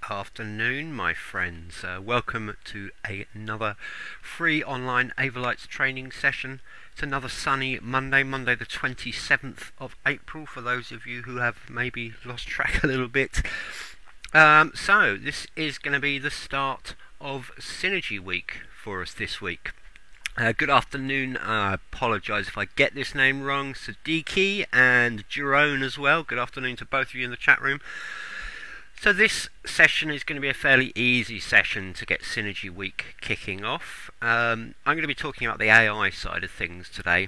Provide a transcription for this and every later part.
Afternoon, my friends. Welcome to another free online Avolites training session. It's another sunny Monday the 27th of April, for those of you who have maybe lost track a little bit. So this is going to be the start of Synergy Week for us this week. Good afternoon. I apologise if I get this name wrong. Siddiqui and Jerome as well. Good afternoon to both of you in the chat room. So this session is going to be a fairly easy session to get Synergy Week kicking off. I'm going to be talking about the AI side of things today.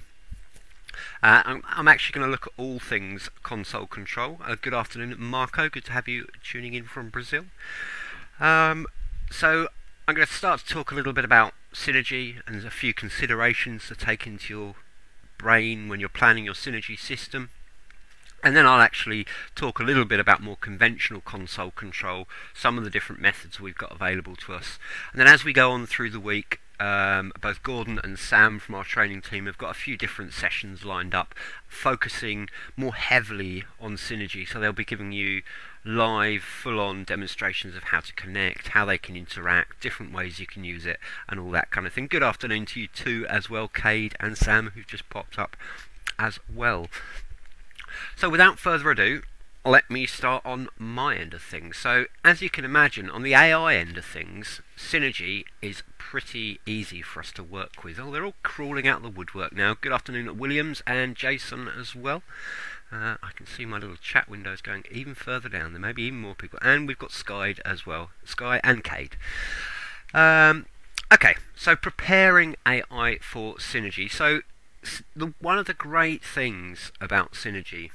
I'm actually going to look at all things console control. Good afternoon, Marco. Good to have you tuning in from Brazil. So I'm going to start to talk a little bit about Synergy and a few considerations to take into your brain when you're planning your Synergy system. And then I'll actually talk a little bit about more conventional console control, some of the different methods we've got available to us. And then as we go on through the week, both Gordon and Sam from our training team have got a few different sessions lined up, focusing more heavily on Synergy. So they'll be giving you live, full-on demonstrations of how to connect, how they can interact, different ways you can use it, and all that kind of thing. Good afternoon to you too as well, Cade and Sam, who've just popped up as well. So without further ado, let me start on my end of things. So as you can imagine, on the AI end of things, Synergy is pretty easy for us to work with. Oh, they're all crawling out the woodwork now. Good afternoon, Williams and Jason as well. I can see my little chat windows going even further down. There may be even more people. And we've got Sky as well. Sky and Cade. Okay, so preparing AI for Synergy. So one of the great things about Synergy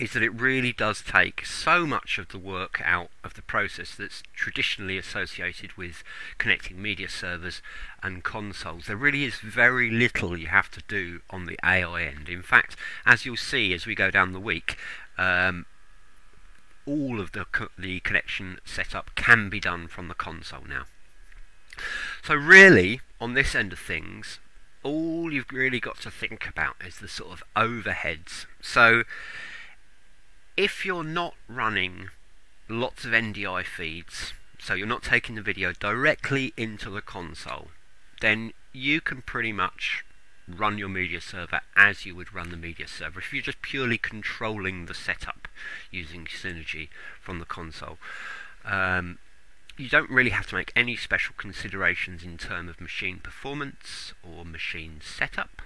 is that it really does take so much of the work out of the process that's traditionally associated with connecting media servers and consoles. There really is very little you have to do on the AI end. In fact, as you'll see as we go down the week, all of the connection setup can be done from the console now. So really, on this end of things, all you've really got to think about is the sort of overheads. So if you're not running lots of NDI feeds, so you're not taking the video directly into the console, then you can pretty much run your media server as you would run the media server if you're just purely controlling the setup using Synergy from the console. You don't really have to make any special considerations in terms of machine performance or machine setup.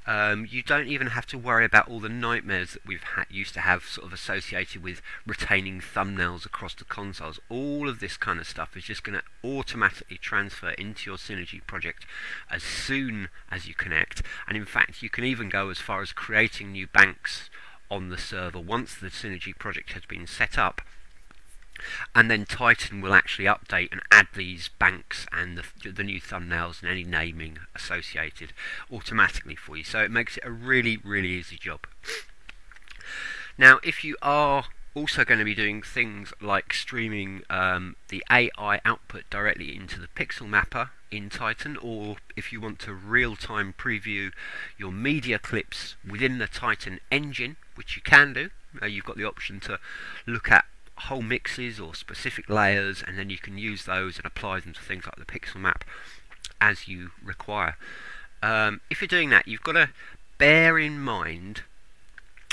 You don't even have to worry about all the nightmares that we've used to have sort of associated with retaining thumbnails across the consoles. All of this kind of stuff is just going to automatically transfer into your Synergy project as soon as you connect. And in fact, you can even go as far as creating new banks on the server once the Synergy project has been set up. And then Titan will actually update and add these banks and the new thumbnails and any naming associated automatically for you. So it makes it a really, really easy job. Now, if you are also going to be doing things like streaming the AI output directly into the pixel mapper in Titan, or if you want to real-time preview your media clips within the Titan engine, which you can do, You've got the option to look at whole mixes or specific layers, and then you can use those and apply them to things like the pixel map as you require. If you're doing that, you've got to bear in mind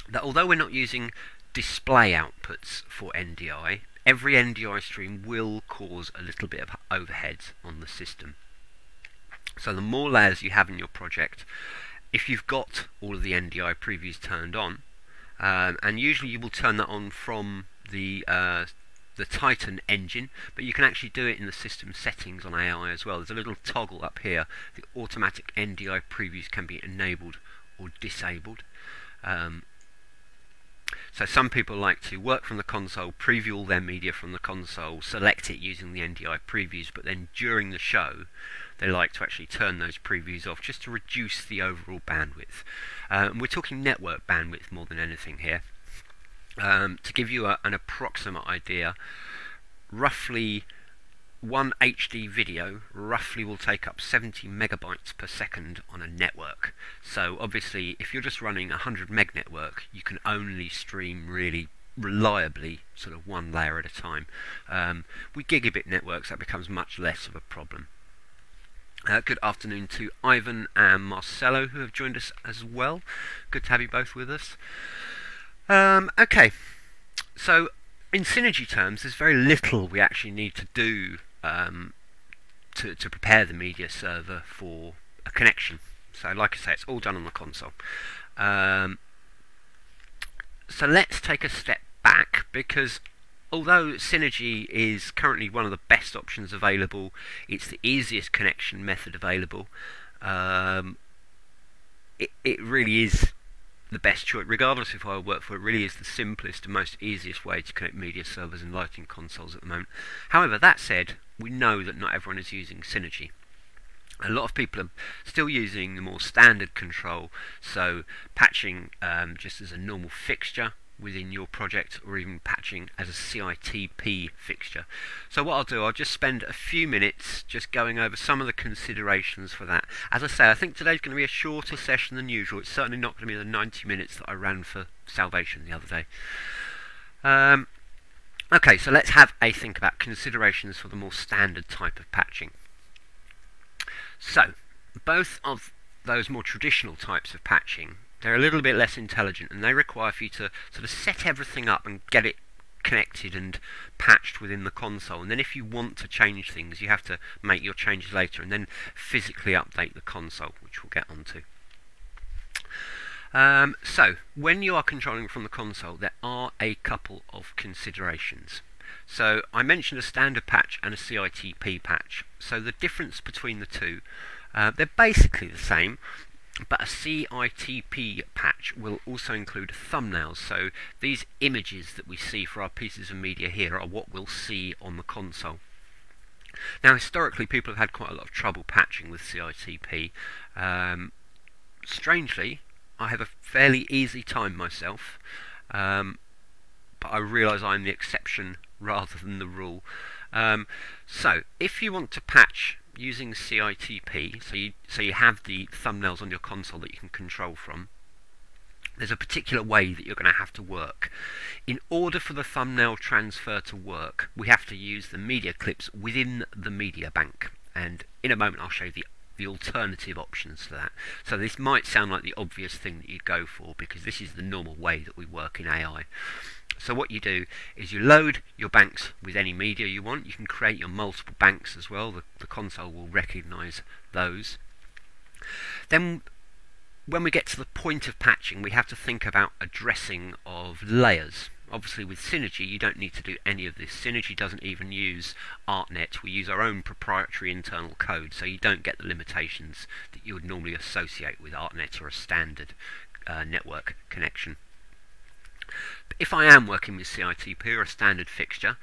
that although we're not using display outputs for NDI, every NDI stream will cause a little bit of overhead on the system. So the more layers you have in your project, if you've got all of the NDI previews turned on, and usually you will turn that on from the Titan engine, but you can actually do it in the system settings on AI as well. There's a little toggle up here. The automatic NDI previews can be enabled or disabled. So some people like to work from the console, preview all their media from the console, select it using the NDI previews, but then during the show they like to actually turn those previews off just to reduce the overall bandwidth. We're talking network bandwidth more than anything here. To give you an approximate idea, roughly one HD video roughly will take up 70 megabytes per second on a network. So obviously if you're just running a 100 meg network, you can only stream really reliably sort of one layer at a time. With gigabit networks that becomes much less of a problem. Good afternoon to Ivan and Marcelo, who have joined us as well. Good to have you both with us. Okay, so in synergy terms, there's very little we actually need to do to prepare the media server for a connection. So like I say, it's all done on the console. So let's take a step back, because although Synergy is currently one of the best options available, it's the easiest connection method available, it really is the best choice. Regardless if I work for it, really is the simplest and most easiest way to connect media servers and lighting consoles at the moment. However, that said, we know that not everyone is using Synergy. A lot of people are still using the more standard control, so patching just as a normal fixture within your project, or even patching as a CITP fixture. So what I'll do, I'll just spend a few minutes just going over some of the considerations for that. As I say, I think today's going to be a shorter session than usual. It's certainly not going to be the 90 minutes that I ran for Salvation the other day. Okay, so let's have a think about considerations for the more standard type of patching. So, both of those more traditional types of patching, they're a little bit less intelligent, and they require for you to sort of set everything up and get it connected and patched within the console. And then if you want to change things, you have to make your changes later and then physically update the console, which we'll get onto. So, when you are controlling from the console, there are a couple of considerations. So, I mentioned a standard patch and a CITP patch. So, the difference between the two, they're basically the same, but a CITP patch will also include thumbnails. So, these images that we see for our pieces of media here are what we'll see on the console. Now, historically, people have had quite a lot of trouble patching with CITP. Strangely, I have a fairly easy time myself, but I realise I'm the exception rather than the rule. So, if you want to patch using CITP, so you have the thumbnails on your console that you can control from, there's a particular way that you're going to have to work. In order for the thumbnail transfer to work, we have to use the media clips within the media bank, and in a moment I'll show you the alternative options to that. So this might sound like the obvious thing that you'd go for, because this is the normal way that we work in AI. So what you do is you load your banks with any media you want. You can create your multiple banks as well. The console will recognise those. Then when we get to the point of patching, we have to think about addressing of layers. Obviously with Synergy you don't need to do any of this. Synergy doesn't even use ArtNet. We use our own proprietary internal code, so you don't get the limitations that you would normally associate with ArtNet or a standard network connection. But if I am working with CITP or a standard fixture,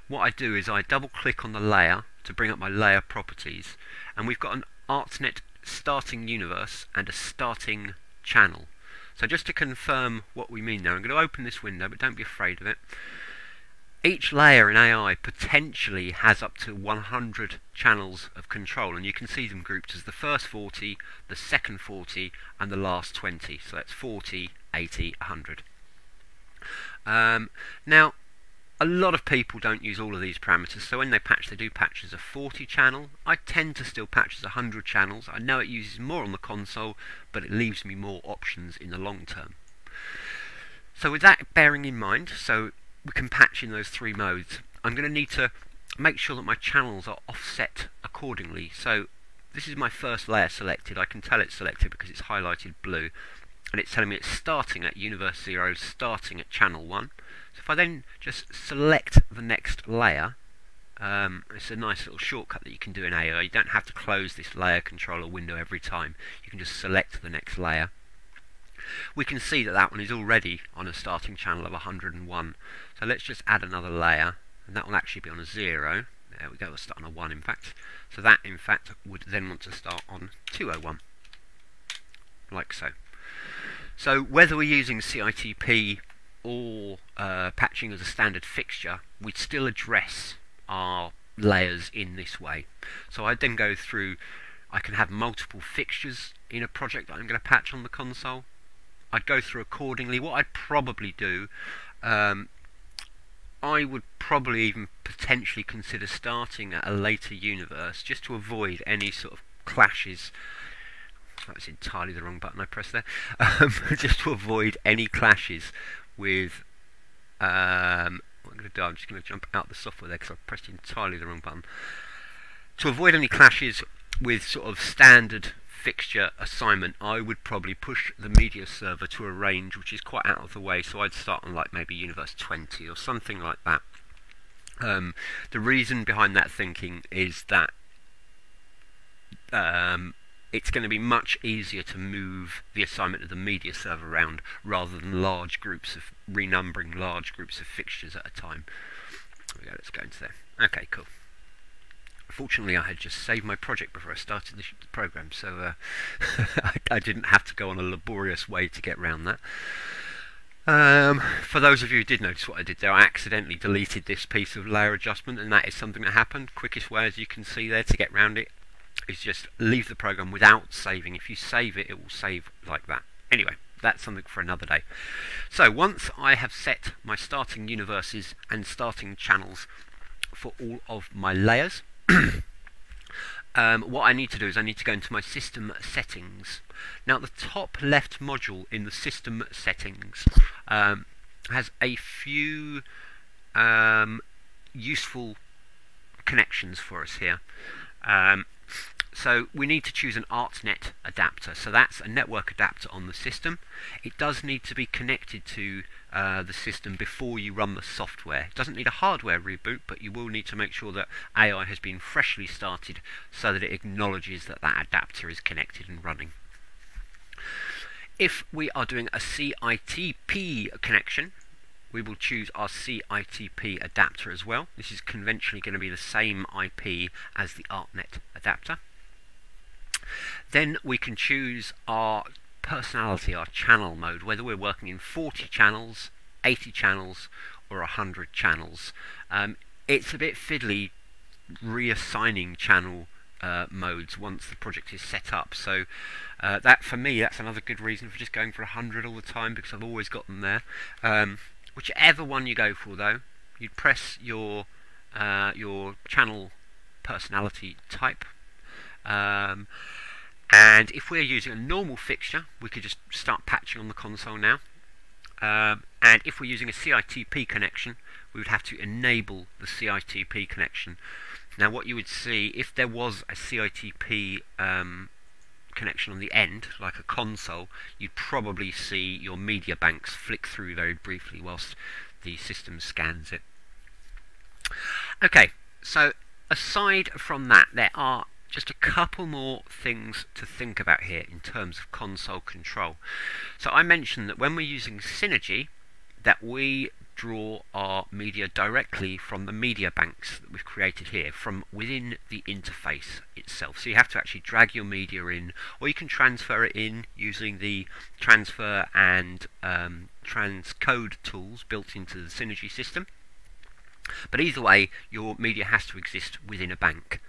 what I do is I double click on the layer to bring up my layer properties, and we've got an ArtNet starting universe and a starting channel. So just to confirm what we mean there, I'm going to open this window, but don't be afraid of it. Each layer in AI potentially has up to 100 channels of control, and you can see them grouped as the first 40, the second 40, and the last 20. So that's 40, 80, 100. Now, a lot of people don't use all of these parameters, so when they patch, they do patch as a 40 channel. I tend to still patch as 100 channels. I know it uses more on the console, but it leaves me more options in the long term. So with that bearing in mind, so we can patch in those three modes, I'm going to need to make sure that my channels are offset accordingly. So this is my first layer selected. I can tell it's selected because it's highlighted blue, and it's telling me it's starting at universe 0, starting at channel 1. So if I then just select the next layer, it's a nice little shortcut that you can do in AI. You don't have to close this layer controller window every time. You can just select the next layer. We can see that that one is already on a starting channel of 101. So let's just add another layer, and that will actually be on a 0. There we go, we'll start on a 1 in fact. So that in fact would then want to start on 201, like so. So whether we're using CITP or patching as a standard fixture, we'd still address our layers in this way. So I'd then go through, I can have multiple fixtures in a project that I'm going to patch on the console. I'd go through accordingly. What I'd probably do, I would probably even potentially consider starting at a later universe just to avoid any sort of clashes. That was entirely the wrong button I pressed there. Just to avoid any clashes with what I'm going to do, I'm just going to jump out the software there because I pressed entirely the wrong button. To avoid any clashes with sort of standard fixture assignment, I would probably push the media server to a range which is quite out of the way, so I'd start on like maybe universe 20 or something like that. The reason behind that thinking is that it's going to be much easier to move the assignment of the media server around rather than large groups of renumbering large groups of fixtures at a time. There we go, let's go into there. Okay, cool. Fortunately, I had just saved my project before I started the program, so I didn't have to go on a laborious way to get around that. For those of you who did notice what I did there, I accidentally deleted this piece of layer adjustment, and that is something that happened. Quickest way, as you can see there, to get around it is just leave the program without saving. If you save it, it will save like that. Anyway, that's something for another day. So once I have set my starting universes and starting channels for all of my layers, what I need to do is I need to go into my system settings. Now the top left module in the system settings has a few useful connections for us here. So we need to choose an ArtNet adapter. So that's a network adapter on the system. It does need to be connected to the system before you run the software. It doesn't need a hardware reboot, but you will need to make sure that AI has been freshly started so that it acknowledges that that adapter is connected and running. If we are doing a CITP connection, we will choose our CITP adapter as well. This is conventionally going to be the same IP as the ArtNet adapter. Then we can choose our personality, our channel mode, whether we're working in 40 channels, 80 channels, or 100 channels. It's a bit fiddly reassigning channel modes once the project is set up. So that, for me, that's another good reason for just going for 100 all the time, because I've always got them there. Whichever one you go for, though, you'd press your channel personality type. And if we're using a normal fixture, we could just start patching on the console now. And if we're using a CITP connection, we would have to enable the CITP connection. Now what you would see, if there was a CITP connection on the end, like a console, you'd probably see your media banks flick through very briefly whilst the system scans it. Okay, so aside from that, there are just a couple more things to think about here in terms of console control. So I mentioned that when we're using Synergy, that we draw our media directly from the media banks that we've created here, from within the interface itself. So you have to actually drag your media in, or you can transfer it in using the transfer and transcode tools built into the Synergy system. But either way, your media has to exist within a bank.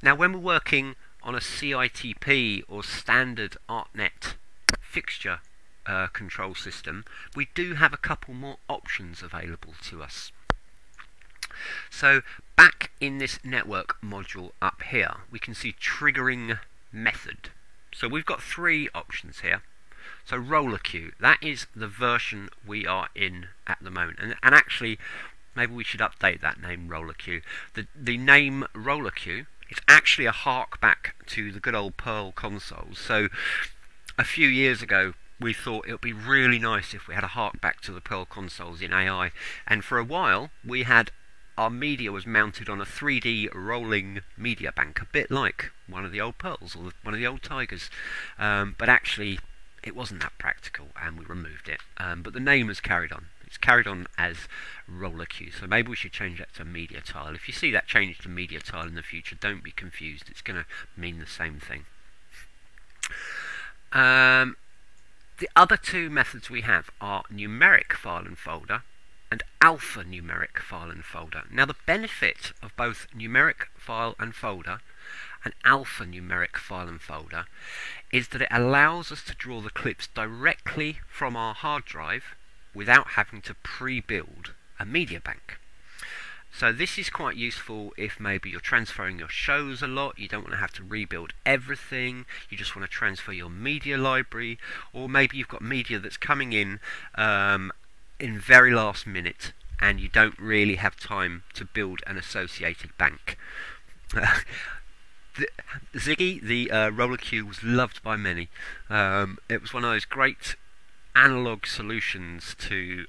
Now when we're working on a CITP or standard ArtNet fixture control system, we do have a couple more options available to us. So back in this network module up here, we can see triggering method. So we've got three options here. So roller queue, that is the version we are in at the moment. And actually, maybe we should update that name, roller queue. The name roller queue is actually a hark back to the good old Perl consoles. So a few years ago, we thought it would be really nice if we had a hark back to the Perl consoles in AI. And for a while, we had our media was mounted on a 3D rolling media bank, a bit like one of the old Perls or one of the old Tigers. But actually, it wasn't that practical, and we removed it. But the name has carried on. It's carried on as roller queue. So maybe we should change that to media tile. If you see that change to media tile in the future, don't be confused. It's going to mean the same thing. The other two methods we have are numeric file and folder and alphanumeric file and folder. Now the benefit of both numeric file and folder and alphanumeric file and folder is that it allows us to draw the clips directly from our hard drive without having to pre-build a media bank. So this is quite useful if maybe you're transferring your shows a lot, you don't want to have to rebuild everything, you just want to transfer your media library, or maybe you've got media that's coming in very last minute and you don't really have time to build an associated bank. Ziggy, the roller queue, was loved by many. It was one of those great analog solutions to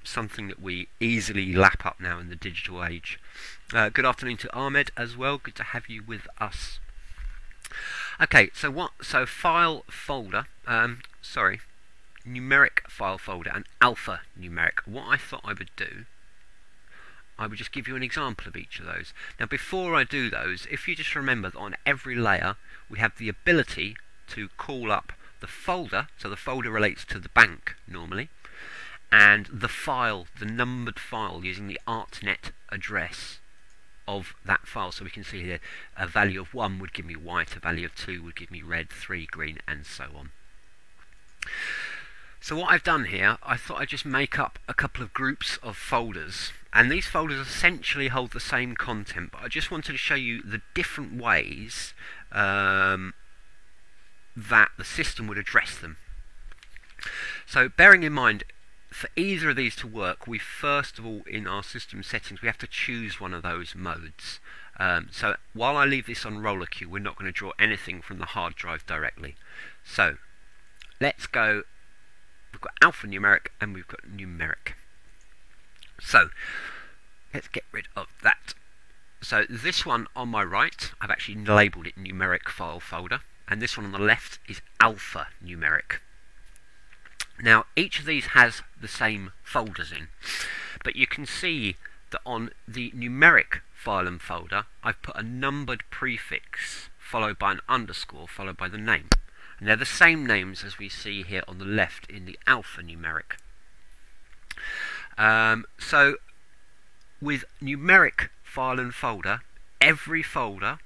something that we easily lap up now in the digital age. Good afternoon to Ahmed as well. Good to have you with us. Okay, so file folder. Numeric file folder and alphanumeric. What I thought I would do, I would just give you an example of each of those. Now before I do those, if you just remember that on every layer we have the ability to call up the folder, so the folder relates to the bank normally, and the file, the numbered file, using the ArtNet address of that file. So we can see here a value of 1 would give me white, a value of 2 would give me red, 3 green, and so on. So what I've done here, I thought I'd just make up a couple of groups of folders, and these folders essentially hold the same content, but I just wanted to show you the different ways that the system would address them. So bearing in mind, for either of these to work, we first of all, in our system settings, we have to choose one of those modes. So while I leave this on roller queue, we're not going to draw anything from the hard drive directly. So let's go. We've got alphanumeric and we've got numeric. So let's get rid of that. So this one on my right, I've actually labelled it numeric file folder, and this one on the left is alphanumeric. Now each of these has the same folders in, but you can see that on the numeric file and folder I've put a numbered prefix followed by an underscore followed by the name. And they're the same names as we see here on the left in the alphanumeric. So with numeric file and folder, every folder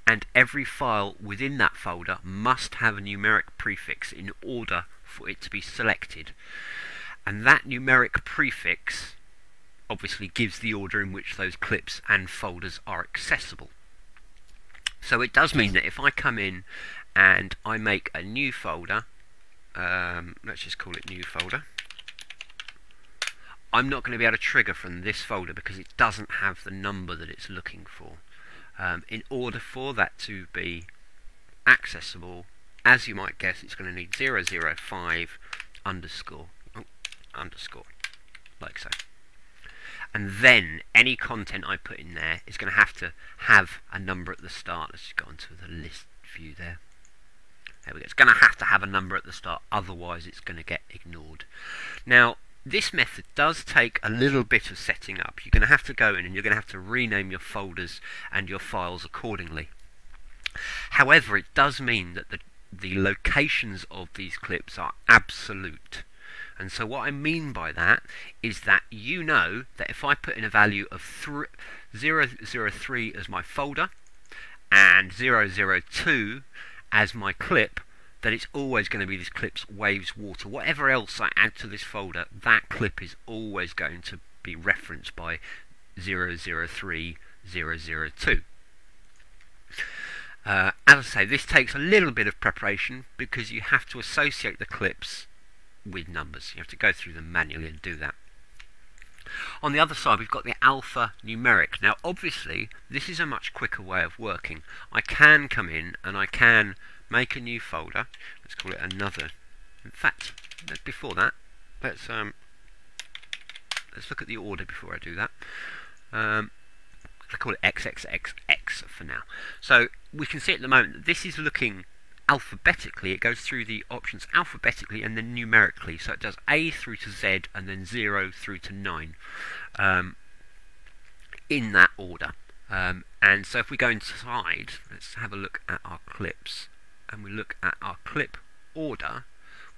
and every file within that folder must have a numeric prefix in order for it to be selected. And that numeric prefix obviously gives the order in which those clips and folders are accessible. So it does mean that if I come in and I make a new folder, let's just call it new folder, I'm not going to be able to trigger from this folder because it doesn't have the number that it's looking for. In order for that to be accessible, as you might guess, it's going to need 005 underscore, like so. And then any content I put in there is going to have a number at the start. Let's just go onto the list view there. There we go. It's going to have a number at the start, otherwise it's going to get ignored. Now, this method does take a little bit of setting up. You're going to have to go in and you're going to have to rename your folders and your files accordingly. However, it does mean that the locations of these clips are absolute. And so what I mean by that is that you know that if I put in a value of 003 as my folder and 002 as my clip, that it's always going to be this clips, waves, water. Whatever else I add to this folder, that clip is always going to be referenced by 003002. As I say, this takes a little bit of preparation because you have to associate the clips with numbers. You have to go through them manually and do that. On the other side, we've got the alpha numeric. Now, obviously, this is a much quicker way of working. I can come in and I can make a new folder. Let's call it another. In fact, before that, let's look at the order before I do that. I call it XXXX for now. So we can see at the moment that this is looking alphabetically. It goes through the options alphabetically and then numerically. So it does A through to Z and then 0 through to 9 in that order. And so if we go inside, let's have a look at our clips, and we look at our clip order,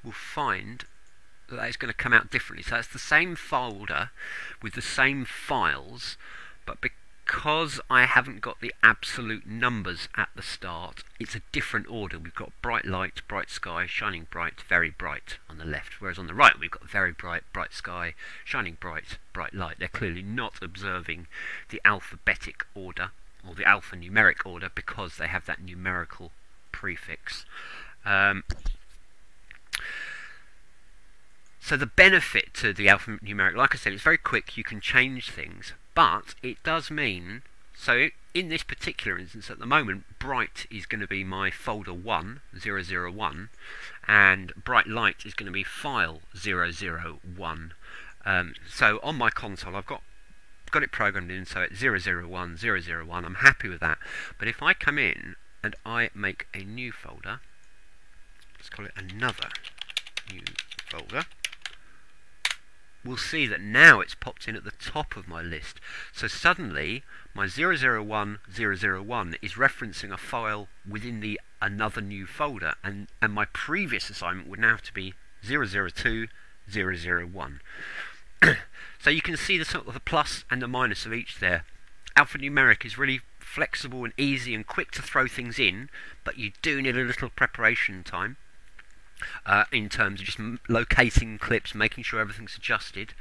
we'll find that it's going to come out differently. So it's the same folder with the same files, but because I haven't got the absolute numbers at the start, it's a different order. We've got bright light, bright sky, shining bright, very bright on the left, whereas on the right we've got very bright, bright sky, shining bright, bright light. They're clearly not observing the alphabetic order or the alphanumeric order because they have that numerical prefix. So the benefit to the alphanumeric, like I said, it's very quick. You can change things, but it does mean, so in this particular instance at the moment, bright is going to be my folder 1, 001, and bright light is going to be file 001. So on my console I've got it programmed in, so it's 001, 001. I'm happy with that. But if I come in and I make a new folder, let's call it another new folder, we'll see that now it's popped in at the top of my list. So suddenly my 001 001 is referencing a file within the another new folder, and my previous assignment would now have to be 002 001. So you can see the sort of the plus and the minus of each there. Alphanumeric is really flexible and easy and quick to throw things in, but you do need a little preparation time. In terms of just locating clips, making sure everything's adjusted.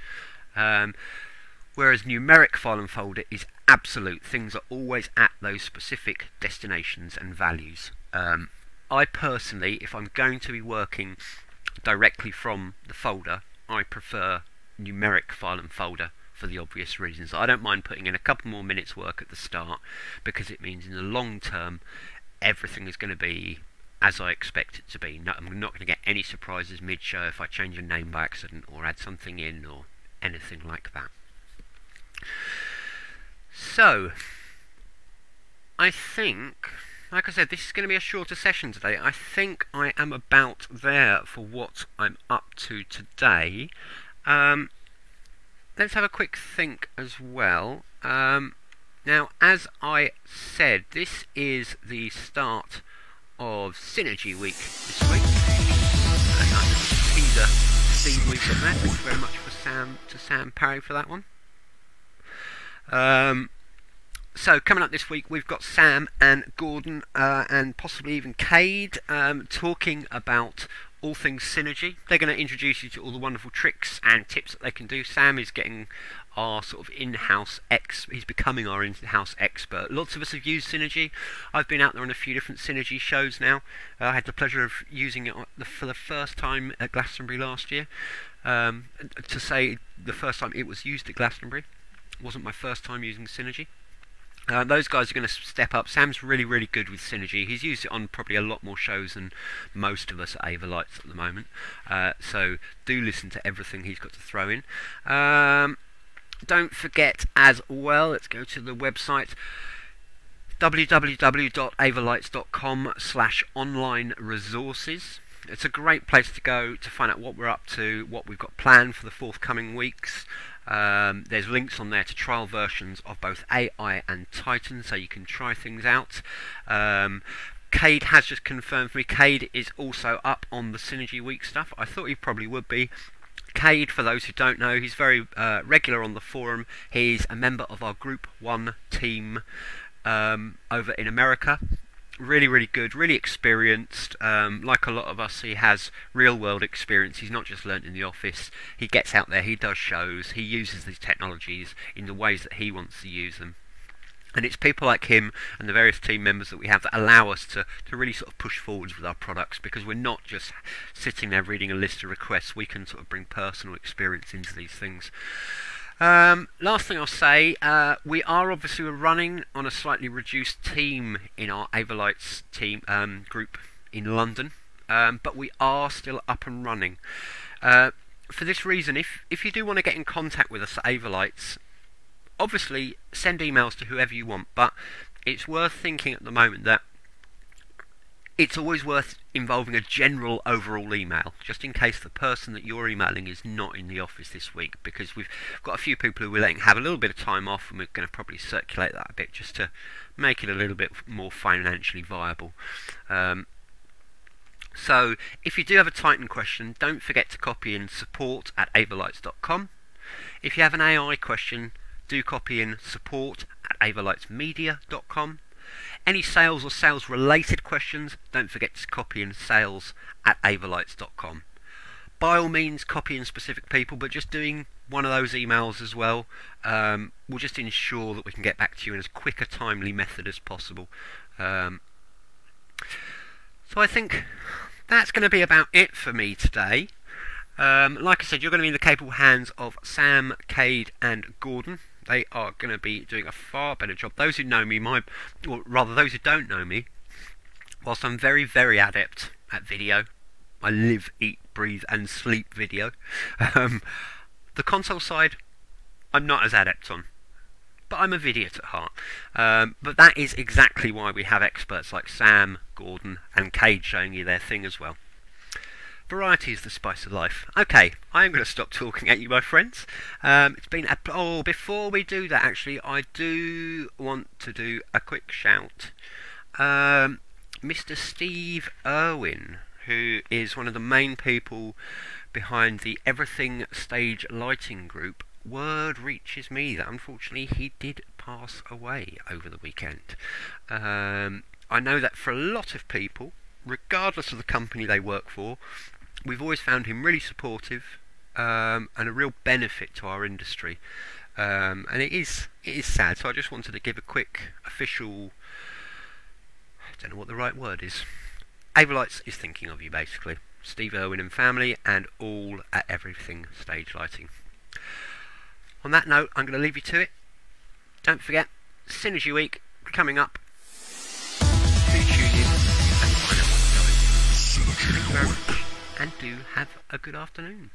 Whereas numeric file and folder is absolute. Things are always at those specific destinations and values. I personally, if I'm going to be working directly from the folder, I prefer numeric file and folder for the obvious reasons. I don't mind putting in a couple more minutes work at the start because it means in the long term everything is going to be as I expect it to be. No, I'm not going to get any surprises mid-show if I change a name by accident or add something in or anything like that. So, I think, like I said, this is going to be a shorter session today. I think I am about there for what I'm up to today. Let's have a quick think as well. Now, as I said, this is the start of Synergy Week this week. And I have a teaser Steve week up there. Thank you very much to Sam Parry for that one. So coming up this week we've got Sam and Gordon and possibly even Cade talking about all things Synergy. They're going to introduce you to all the wonderful tricks and tips that they can do. Sam is getting our sort of in-house he's becoming our in-house expert. Lots of us have used Synergy. I've been out there on a few different Synergy shows now. I had the pleasure of using it for the first time at Glastonbury last year. To say the first time it was used at Glastonbury, it wasn't my first time using Synergy. Those guys are going to step up. Sam's really, really good with Synergy. He's used it on probably a lot more shows than most of us at Avolites at the moment. So do listen to everything he's got to throw in. Don't forget as well, let's go to the website www.avolites.com/online resources. It's a great place to go to find out what we're up to, what we've got planned for the forthcoming weeks. There's links on there to trial versions of both AI and Titan, so you can try things out. Cade has just confirmed for me, Cade is also up on the Synergy Week stuff. I thought he probably would be. Cade, for those who don't know, he's very regular on the forum. He's a member of our Group 1 team over in America. Really, really good, really experienced. Like a lot of us, he has real world experience. He's not just learnt in the office. He gets out there, he does shows, he uses these technologies in the ways that he wants to use them. And it's people like him and the various team members that we have that allow us to really sort of push forwards with our products, because we're not just sitting there reading a list of requests. We can sort of bring personal experience into these things. Last thing I'll say, we are obviously running on a slightly reduced team in our Avolites team group in London, but we are still up and running. For this reason, if you do want to get in contact with us at Avolites, obviously send emails to whoever you want, but it's worth thinking at the moment that it's always worth involving a general overall email, just in case the person that you're emailing is not in the office this week, because we've got a few people who we're letting have a little bit of time off, and we're going to probably circulate that a bit just to make it a little bit more financially viable. So if you do have a Titan question, don't forget to copy in support@avolites.com. If you have an AI question, do copy in support@avolitesmedia.com. Any sales or sales related questions, don't forget to copy in sales@avolites.com. By all means, copy in specific people, but just doing one of those emails as well will just ensure that we can get back to you in as quick a timely method as possible. So I think that's going to be about it for me today. Like I said, you're going to be in the capable hands of Sam, Cade and Gordon. They are going to be doing a far better job. Those who know me, or rather those who don't know me, whilst I'm very, very adept at video, I live, eat, breathe and sleep video, the console side I'm not as adept on, but I'm a idiot at heart. But that is exactly why we have experts like Sam, Gordon and Cade showing you their thing as well. Variety is the spice of life. Okay, I am going to stop talking at you, my friends. It's been before we do that, actually, I do want to do a quick shout. Mr. Steve Irwin, who is one of the main people behind the Everything Stage Lighting Group, word reaches me that unfortunately he did pass away over the weekend. I know that for a lot of people, regardless of the company they work for, we've always found him really supportive and a real benefit to our industry, and it is sad. So I just wanted to give a quick official, I don't know what the right word is. Avolites is thinking of you, basically. Steve Irwin and family, and all at Everything Stage Lighting. On that note, I'm going to leave you to it. Don't forget, Synergy Week coming up. Do tune in and find out what's going on. Thank you very much, and do have a good afternoon.